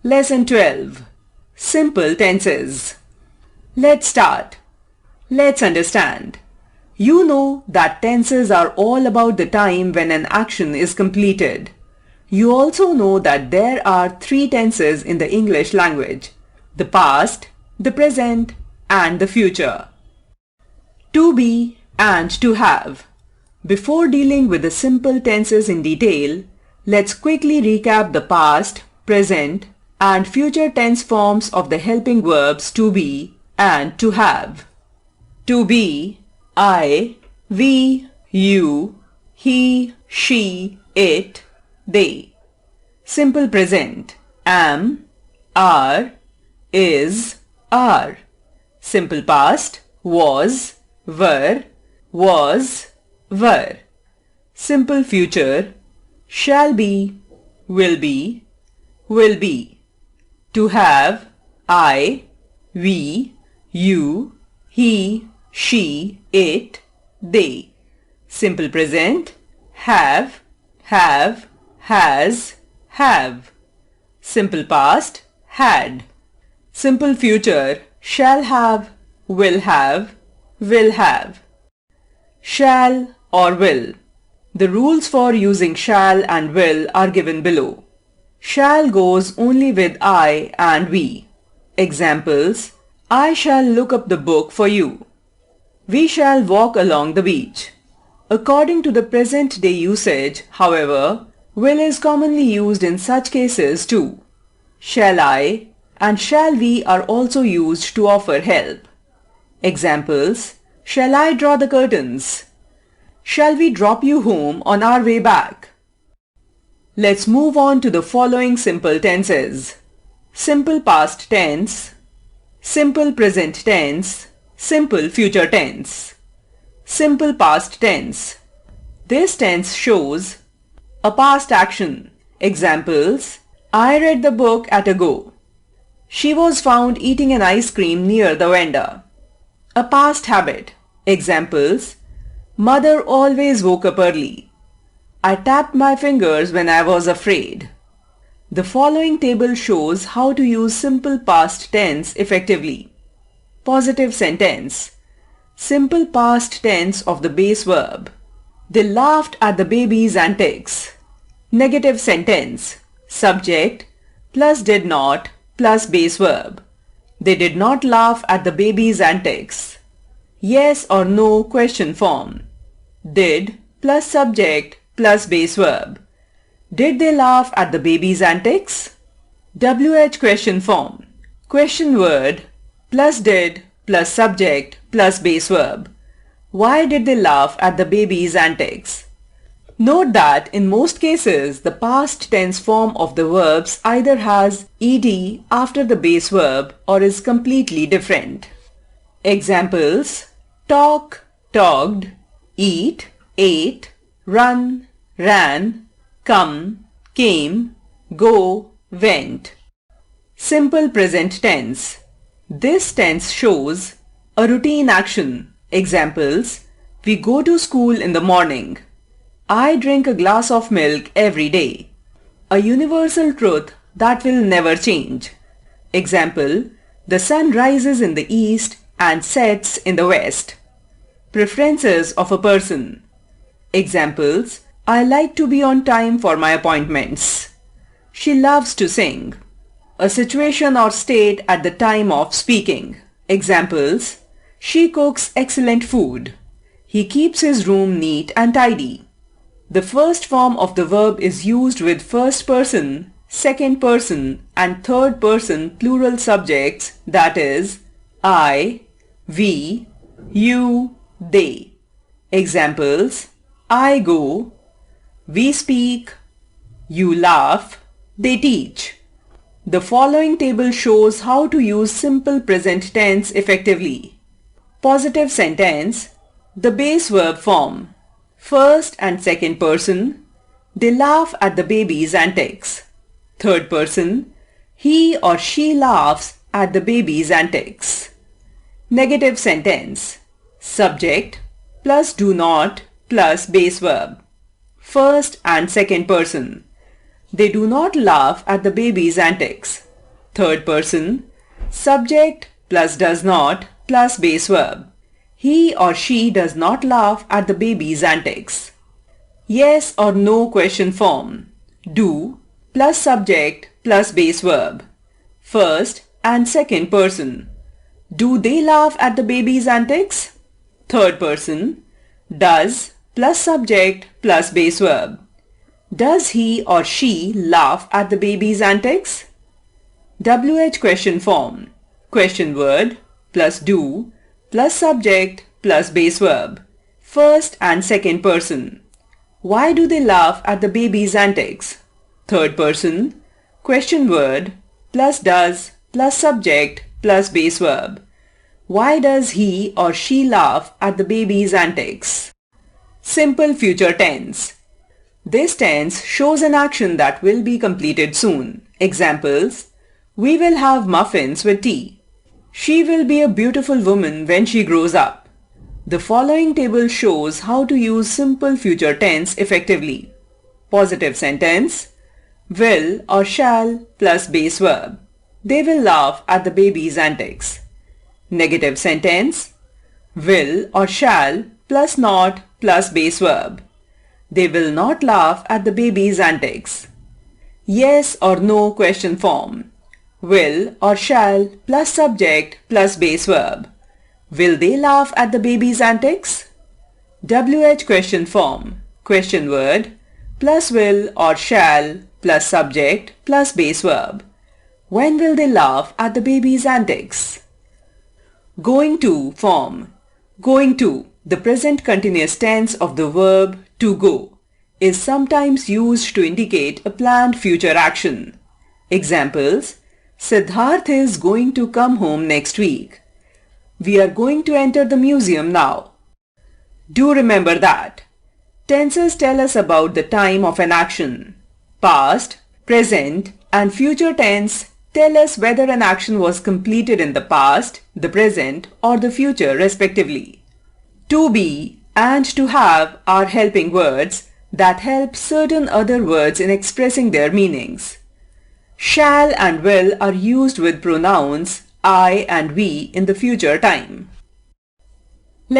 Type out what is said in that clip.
Lesson 12. Simple tenses. Let's start. Let's understand. You know that tenses are all about the time when an action is completed. You also know that there are three tenses in the English language: the past, the present, and the future. To be and to have. Before dealing with the simple tenses in detail, let's quickly recap the past, present, and future tense forms of the helping verbs to be and to have. To be: I, we, you, he, she, it, they. Simple present: am, are, is, are. Simple past: was, were, were. Simple future: shall be, will be, will be. To have: I, we, you, he, she, it, they. Simple present: have, has, have. Simple past: had. Simple future: shall have, will have, will have. Shall or will. The rules for using shall and will are given below. Shall goes only with I and we. Examples: I shall look up the book for you. We shall walk along the beach. According to the present day usage, however, will is commonly used in such cases too. Shall I and shall we are also used to offer help. Examples: shall I draw the curtains? Shall we drop you home on our way back? Let's move on to the following simple tenses: simple past tense, simple present tense, simple future tense. Simple past tense. This tense shows a past action. Examples: I read the book at a go. She was found eating an ice cream near the vendor. A past habit. Examples: Mother always woke up early. I tapped my fingers when I was afraid. The following table shows how to use simple past tense effectively. Positive sentence. Simple past tense of the base verb. They laughed at the baby's antics. Negative sentence. Subject plus did not plus base verb. They did not laugh at the baby's antics. Yes or no question form. Did plus subject plus base verb. Did they laugh at the baby's antics? WH question form. Question word plus did plus subject plus base verb. Why did they laugh at the baby's antics? Note that in most cases the past tense form of the verbs either has ed after the base verb or is completely different. Examples: talk, talked, eat, ate, run, ran, come, came, go, went. Simple present tense. This tense shows a routine action. Examples: we go to school in the morning. I drink a glass of milk every day. A universal truth that will never change. Example: the sun rises in the east and sets in the west. Preferences of a person. Examples: I like to be on time for my appointments. She loves to sing. A situation or state at the time of speaking. Examples: she cooks excellent food. He keeps his room neat and tidy. The first form of the verb is used with first person, second person, and third person plural subjects, that is, I, we, you, they. Examples: I go, we speak, you laugh, they teach. The following table shows how to use simple present tense effectively. Positive sentence. The base verb form. First and second person. They laugh at the baby's antics. Third person. He or she laughs at the baby's antics. Negative sentence. Subject plus do not plus base verb. First and second person. They do not laugh at the baby's antics. Third person, subject plus does not plus base verb. He or she does not laugh at the baby's antics. Yes or no question form. Do plus subject plus base verb. First and second person. Do they laugh at the baby's antics? Third person. Does plus subject plus base verb. Does he or she laugh at the baby's antics? WH question form. Question word plus do plus subject plus base verb. First and second person. Why do they laugh at the baby's antics? Third person. Question word plus does plus subject plus base verb. Why does he or she laugh at the baby's antics? Simple future tense. This tense shows an action that will be completed soon. Examples: we will have muffins with tea. She will be a beautiful woman when she grows up. The following table shows how to use simple future tense effectively. Positive sentence: will or shall plus base verb. They will laugh at the baby's antics. Negative sentence: will or shall plus not plus base verb. They will not laugh at the baby's antics. Yes or no question form. Will or shall plus subject plus base verb. Will they laugh at the baby's antics? WH question form. Question word plus will or shall plus subject plus base verb. When will they laugh at the baby's antics? Going to form. Going to, the present continuous tense of the verb to go, is sometimes used to indicate a planned future action. Examples: Siddharth is going to come home next week. We are going to enter the museum now. Do remember that tenses tell us about the time of an action. Past, present, and future tense tell us whether an action was completed in the past, the present, or the future respectively. To be and to have are helping words that help certain other words in expressing their meanings. Shall and will are used with pronouns I and we in the future time.